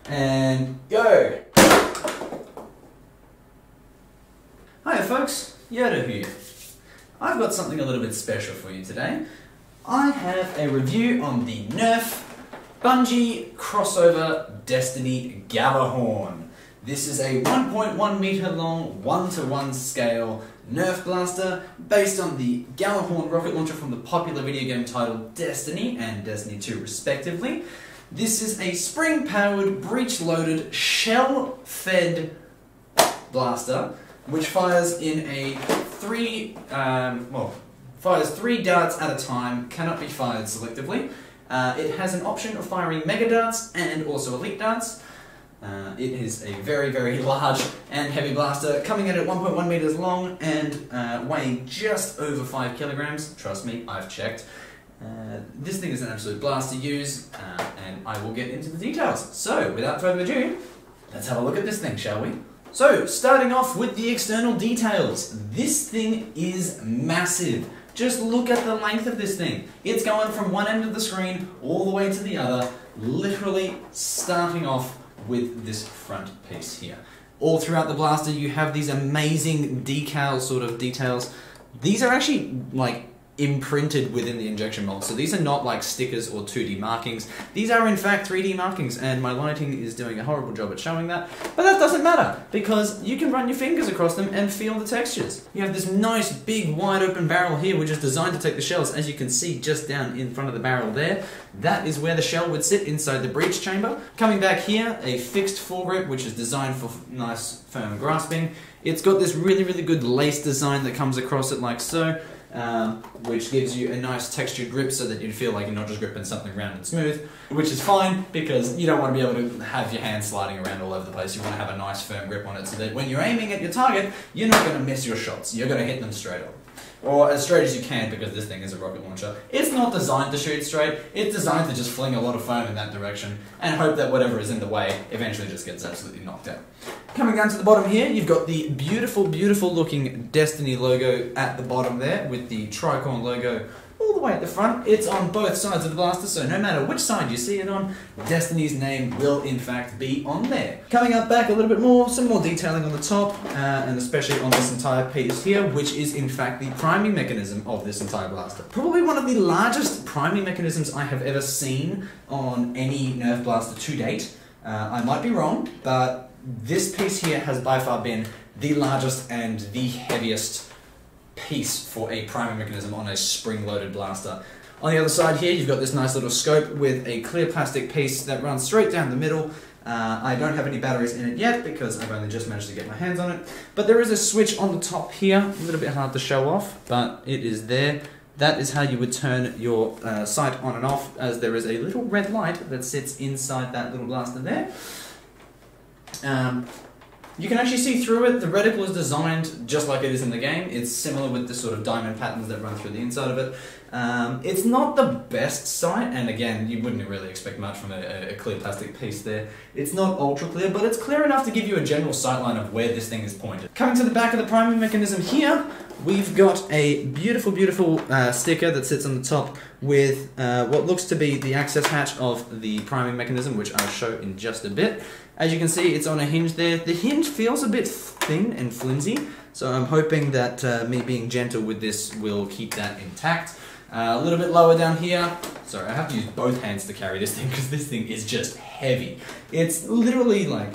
and go! Hiya folks, Yirdu here. I've got something a little bit special for you today. I have a review on the Nerf Bungee Crossover Destiny Gjallarhorn. This is a 1.1 meter long, 1:1 scale Nerf blaster based on the Gjallarhorn rocket launcher from the popular video game titled Destiny and Destiny 2 respectively. This is a spring-powered, breech-loaded, shell-fed blaster which fires in a fires 3 darts at a time, cannot be fired selectively. It has an option of firing mega darts and also elite darts. It is a very, very large and heavy blaster, coming in at 1.1 meters long and weighing just over 5 kilograms. Trust me, I've checked. This thing is an absolute blast to use, and I will get into the details. So, without further ado, let's have a look at this thing, shall we? So, starting off with the external details. This thing is massive. Just look at the length of this thing. It's going from one end of the screen all the way to the other, literally starting off with this front piece here. All throughout the blaster you have these amazing decal sort of details. These are actually like imprinted within the injection mold, so these are not like stickers or 2D markings. These are in fact 3D markings, and my lighting is doing a horrible job at showing that, but that doesn't matter because you can run your fingers across them and feel the textures. You have this nice big wide open barrel here which is designed to take the shells. As you can see just down in front of the barrel there, that is where the shell would sit inside the breech chamber. Coming back here, a fixed foregrip which is designed for nice firm grasping. It's got this really, really good lace design that comes across it like so, which gives you a nice textured grip so that you feel like you're not just gripping something round and smooth, which is fine because you don't want to be able to have your hands sliding around all over the place. You want to have a nice firm grip on it so that when you're aiming at your target, you're not going to miss your shots. You're going to hit them straight on. Or as straight as you can, because this thing is a rocket launcher. It's not designed to shoot straight, it's designed to just fling a lot of foam in that direction and hope that whatever is in the way eventually just gets absolutely knocked out. Coming down to the bottom here, you've got the beautiful, beautiful looking Destiny logo at the bottom there with the tricorn logo all the way at the front. It's on both sides of the blaster, so no matter which side you see it on, Destiny's name will in fact be on there. Coming up back a little bit more, some more detailing on the top, and especially on this entire piece here, which is in fact the priming mechanism of this entire blaster. Probably one of the largest priming mechanisms I have ever seen on any Nerf blaster to date. I might be wrong, but this piece here has by far been the largest and the heaviest piece for a priming mechanism on a spring-loaded blaster. On the other side here, you've got this nice little scope with a clear plastic piece that runs straight down the middle. I don't have any batteries in it yet because I've only just managed to get my hands on it. But there is a switch on the top here, a little bit hard to show off, but it is there. That is how you would turn your sight on and off, as there is a little red light that sits inside that little blaster there. You can actually see through it. The reticle is designed just like it is in the game. It's similar with the sort of diamond patterns that run through the inside of it. It's not the best sight, and again, you wouldn't really expect much from a clear plastic piece there. It's not ultra clear, but it's clear enough to give you a general sightline of where this thing is pointed. Coming to the back of the priming mechanism here, we've got a beautiful, beautiful sticker that sits on the top with what looks to be the access hatch of the priming mechanism, which I'll show in just a bit. As you can see, it's on a hinge there. The hinge feels a bit thin and flimsy, so I'm hoping that me being gentle with this will keep that intact. A little bit lower down here. Sorry, I have to use both hands to carry this thing because this thing is just heavy. It's literally like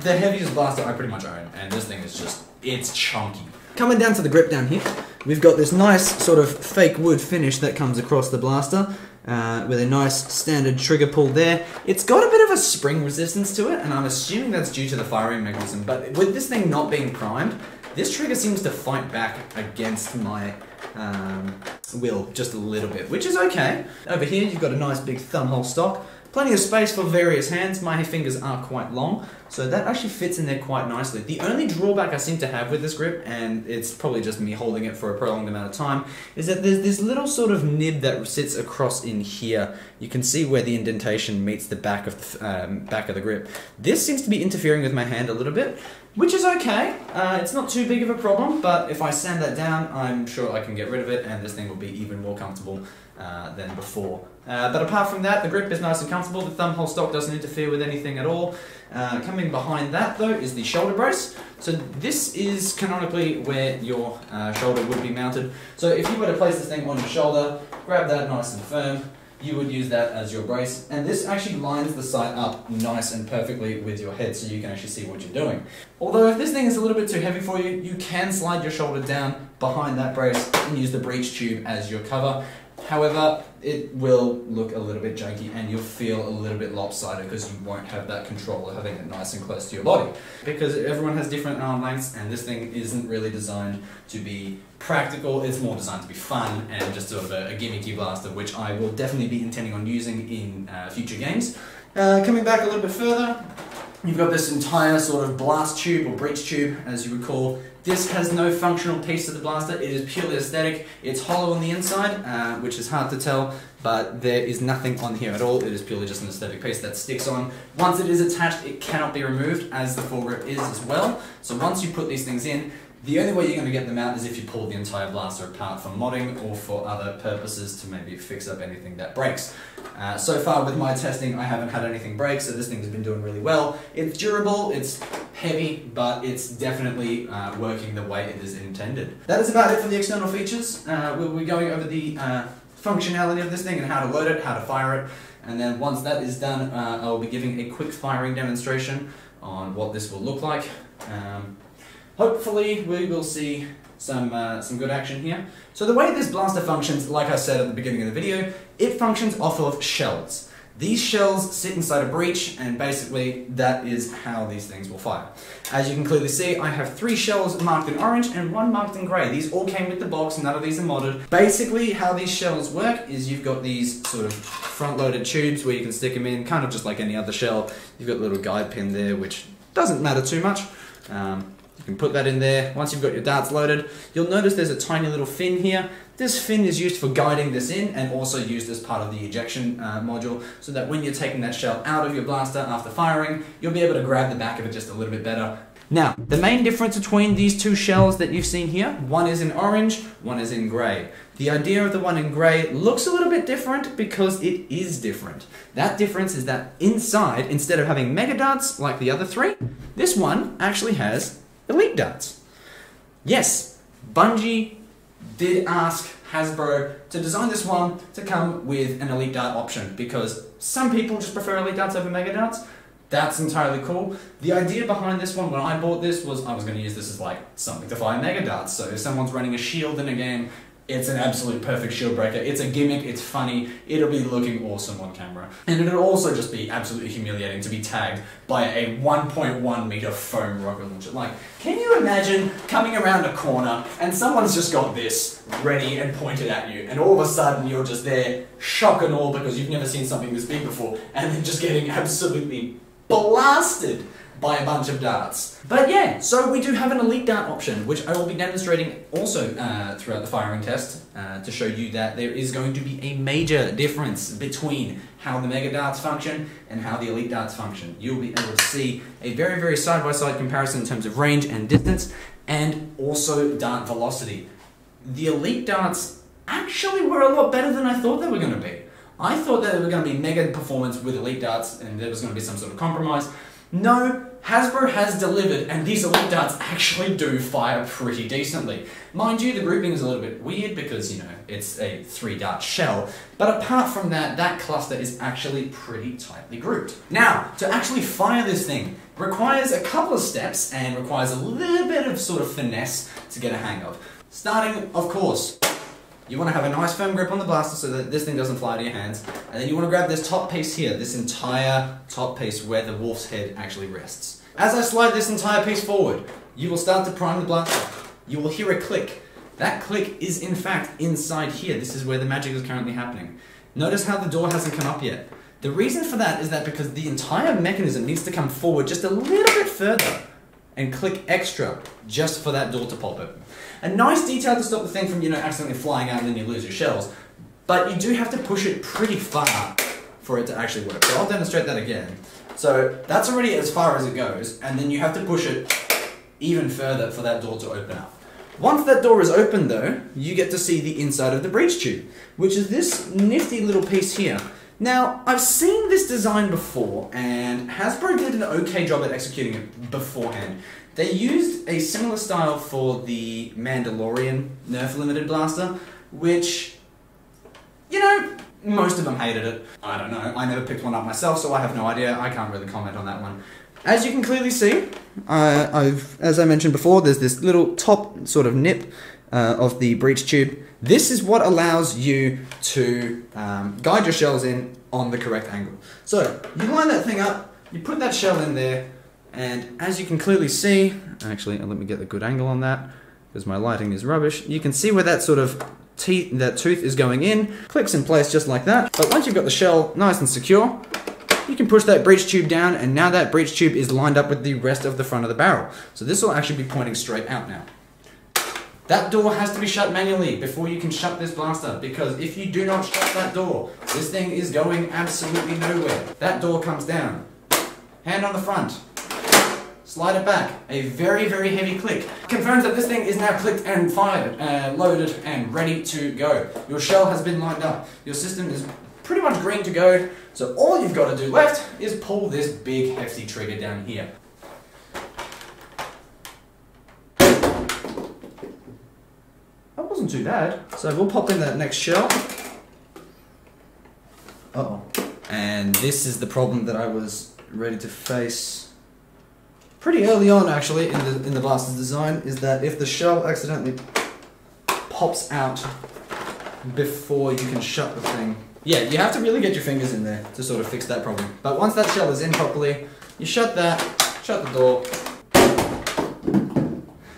the heaviest blaster I pretty much own, and this thing is just, it's chunky. Coming down to the grip down here, we've got this nice sort of fake wood finish that comes across the blaster. With a nice standard trigger pull there. It's got a bit of a spring resistance to it, and I'm assuming that's due to the firing mechanism, but with this thing not being primed, this trigger seems to fight back against my will just a little bit, which is okay. Over here you've got a nice big thumbhole stock. Plenty of space for various hands. My fingers are quite long, so that actually fits in there quite nicely. The only drawback I seem to have with this grip, and it's probably just me holding it for a prolonged amount of time, is that there's this little sort of nib that sits across in here. You can see where the indentation meets the back of the grip. This seems to be interfering with my hand a little bit. which is okay. It's not too big of a problem, but if I sand that down, I'm sure I can get rid of it, and this thing will be even more comfortable than before. But apart from that, the grip is nice and comfortable. The thumb hole stock doesn't interfere with anything at all. Coming behind that, though, is the shoulder brace. So this is canonically where your shoulder would be mounted. So if you were to place this thing on your shoulder, grab that nice and firm, you would use that as your brace, and this actually lines the side up nice and perfectly with your head so you can actually see what you're doing. Although if this thing is a little bit too heavy for you, you can slide your shoulder down behind that brace and use the breech tube as your cover. However, it will look a little bit janky and you'll feel a little bit lopsided because you won't have that control of having it nice and close to your body. Because everyone has different arm lengths and this thing isn't really designed to be practical, it's more designed to be fun and just sort of a gimmicky blaster, which I will definitely be intending on using in future games. Coming back a little bit further, you've got this entire sort of blast tube or breech tube, as you would call. This has no functional piece to the blaster, it is purely aesthetic. It's hollow on the inside, which is hard to tell, but there is nothing on here at all. It is purely just an aesthetic piece that sticks on. Once it is attached, it cannot be removed, as the foregrip is as well. So once you put these things in, the only way you're going to get them out is if you pull the entire blaster apart for modding or for other purposes to maybe fix up anything that breaks. So far with my testing, I haven't had anything break, so this thing's been doing really well. It's durable, it's heavy, but it's definitely working the way it is intended. That is about it for the external features. We'll be going over the functionality of this thing and how to load it, how to fire it, and then once that is done, I'll be giving a quick firing demonstration on what this will look like. Hopefully we will see some good action here. So the way this blaster functions, like I said at the beginning of the video, it functions off of shells. These shells sit inside a breech, and basically that is how these things will fire. As you can clearly see, I have 3 shells marked in orange and 1 marked in grey. These all came with the box, none of these are modded. Basically how these shells work is you've got these sort of front-loaded tubes where you can stick them in, kind of just like any other shell. You've got a little guide pin there, which doesn't matter too much. You can put that in there. Once you've got your darts loaded, you'll notice there's a tiny little fin here. This fin is used for guiding this in and also used as part of the ejection module, so that when you're taking that shell out of your blaster after firing, you'll be able to grab the back of it just a little bit better. Now, the main difference between these 2 shells that you've seen here, one is in orange, one is in grey. The idea of the one in grey looks a little bit different because it is different. That difference is that inside, instead of having mega darts like the other 3, this one actually has elite darts. Yes, Bungie did ask Hasbro to design this one to come with an elite dart option because some people just prefer elite darts over mega darts. That's entirely cool. The idea behind this one when I bought this was I was going to use this as like something to fire mega darts. So if someone's running a shield in a game, it's an absolute perfect shield breaker. It's a gimmick, it's funny, it'll be looking awesome on camera. And it'll also just be absolutely humiliating to be tagged by a 1.1 meter foam rocket launcher. Like, can you imagine coming around a corner and someone's just got this ready and pointed at you, and all of a sudden you're just there, shock and all, because you've never seen something this big before, and then just getting absolutely blasted by a bunch of darts. But yeah, so we do have an elite dart option, which I will be demonstrating also throughout the firing test to show you that there is going to be a major difference between how the mega darts function and how the elite darts function. You'll be able to see a very, very side-by-side comparison in terms of range and distance, and also dart velocity. The elite darts actually were a lot better than I thought they were going to be. I thought that they were going to be mega performance with elite darts and there was going to be some sort of compromise. No, Hasbro has delivered, and these elite darts actually do fire pretty decently. Mind you, the grouping is a little bit weird because, you know, it's a 3-dart shell, but apart from that, that cluster is actually pretty tightly grouped. Now, to actually fire this thing requires a couple of steps and requires a little bit of sort of finesse to get a hang of. Starting, of course, you want to have a nice firm grip on the blaster so that this thing doesn't fly to your hands. And then you want to grab this top piece here, this entire top piece where the wolf's head actually rests. As I slide this entire piece forward, you will start to prime the blaster. You will hear a click. That click is in fact inside here. This is where the magic is currently happening. Notice how the door hasn't come up yet. The reason for that is that because the entire mechanism needs to come forward just a little bit further and click extra just for that door to pop open. A nice detail to stop the thing from, you know, accidentally flying out and then you lose your shells, but you do have to push it pretty far for it to actually work. So I'll demonstrate that again. So that's already as far as it goes, and then you have to push it even further for that door to open up. Once that door is open though, you get to see the inside of the breech tube, which is this nifty little piece here. Now, I've seen this design before, and Hasbro did an okay job at executing it beforehand. They used a similar style for the Mandalorian Nerf Limited Blaster, which, you know, most of them hated it. I don't know, I never picked one up myself, so I have no idea. I can't really comment on that one. As you can clearly see, as I mentioned before, there's this little top sort of nip of the breech tube. This is what allows you to guide your shells in on the correct angle. So, you line that thing up, you put that shell in there, and as you can clearly see, actually, let me get the good angle on that, because my lighting is rubbish. You can see where that sort of that tooth is going in, clicks in place just like that. But once you've got the shell nice and secure, you can push that breech tube down, and now that breech tube is lined up with the rest of the front of the barrel. So this will actually be pointing straight out now. That door has to be shut manually before you can shut this blaster, because if you do not shut that door, this thing is going absolutely nowhere. That door comes down. Hand on the front. Slide it back. A very, very heavy click confirms that this thing is now clicked and fired, loaded and ready to go. Your shell has been lined up. Your system is pretty much green to go. So all you've got to do left is pull this big hefty trigger down here. That wasn't too bad. So we'll pop in that next shell. Uh-oh. And this is the problem that I was ready to face pretty early on, actually, in the blaster's design, is that if the shell accidentally pops out before you can shut the thing, yeah, you have to really get your fingers in there to sort of fix that problem. But once that shell is in properly, you shut that, shut the door.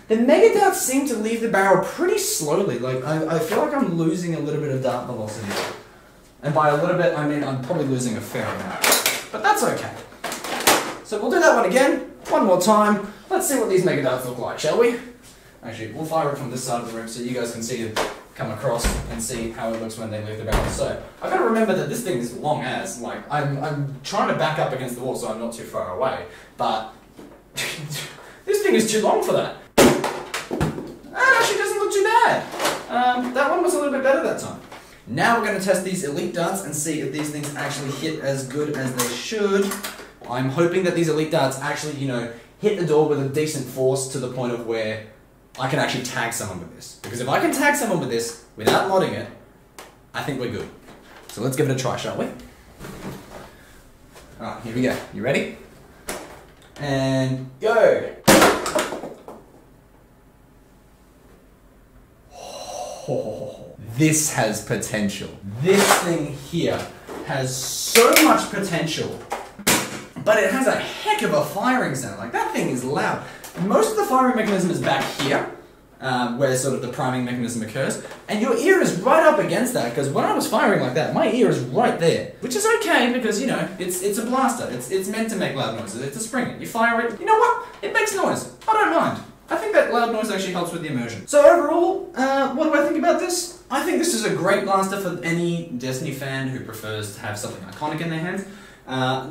The mega darts seem to leave the barrel pretty slowly. Like, I feel like I'm losing a little bit of dart velocity. And by a little bit, I mean I'm probably losing a fair amount. But that's okay. So we'll do that one again, one more time. Let's see what these mega darts look like, shall we? Actually, we'll fire it from this side of the room so you guys can see it come across and see how it looks when they leave the barrel. So, I've got to remember that this thing is long as, like, I'm trying to back up against the wall so I'm not too far away, but this thing is too long for that. That actually doesn't look too bad. That one was a little bit better that time. Now we're going to test these elite darts and see if these things actually hit as good as they should. I'm hoping that these elite darts actually, you know, hit the door with a decent force to the point of where I can actually tag someone with this. Because if I can tag someone with this without modding it, I think we're good. So let's give it a try, shall we? Alright, here we go. You ready? And go! Oh, this has potential. This thing here has so much potential. But it has a heck of a firing sound. Like, that thing is loud. Most of the firing mechanism is back here, where sort of the priming mechanism occurs, and your ear is right up against that, because when I was firing like that, my ear is right there. Which is okay, because, you know, it's a blaster. It's meant to make loud noises. It's a spring. You fire it, you know what? It makes noise. I don't mind. I think that loud noise actually helps with the immersion. So overall, what do I think about this? I think this is a great blaster for any Destiny fan who prefers to have something iconic in their hands.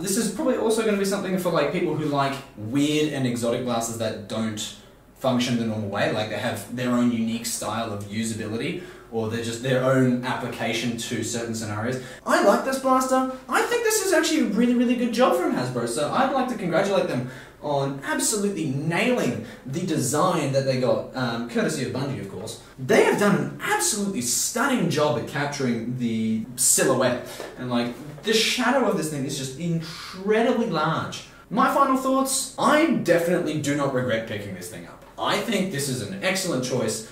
This is probably also going to be something for like people who like weird and exotic blasters that don't function the normal way, like they have their own unique style of usability, or they're just their own application to certain scenarios. I like this blaster. I think this is actually a really, really good job from Hasbro, so I'd like to congratulate them on absolutely nailing the design that they got, courtesy of Bungie, of course. They have done an absolutely stunning job at capturing the silhouette, and like, the shadow of this thing is just incredibly large. My final thoughts, I definitely do not regret picking this thing up. I think this is an excellent choice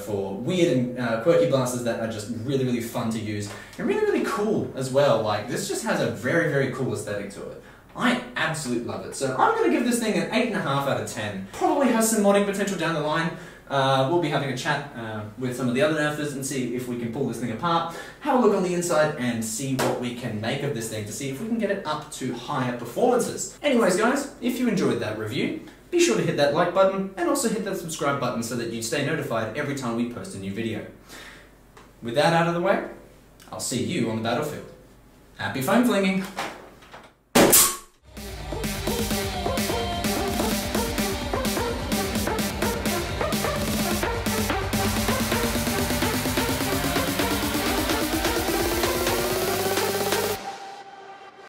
for weird and quirky blasters that are just really, really fun to use, and really, really cool as well. Like, this just has a very, very cool aesthetic to it. I absolutely love it. So I'm going to give this thing an 8.5 out of 10. Probably has some modding potential down the line. We'll be having a chat with some of the other nerfers and see if we can pull this thing apart, have a look on the inside and see what we can make of this thing to see if we can get it up to higher performances. Anyways guys, if you enjoyed that review, be sure to hit that like button and also hit that subscribe button so that you stay notified every time we post a new video. With that out of the way, I'll see you on the battlefield. Happy foam flinging!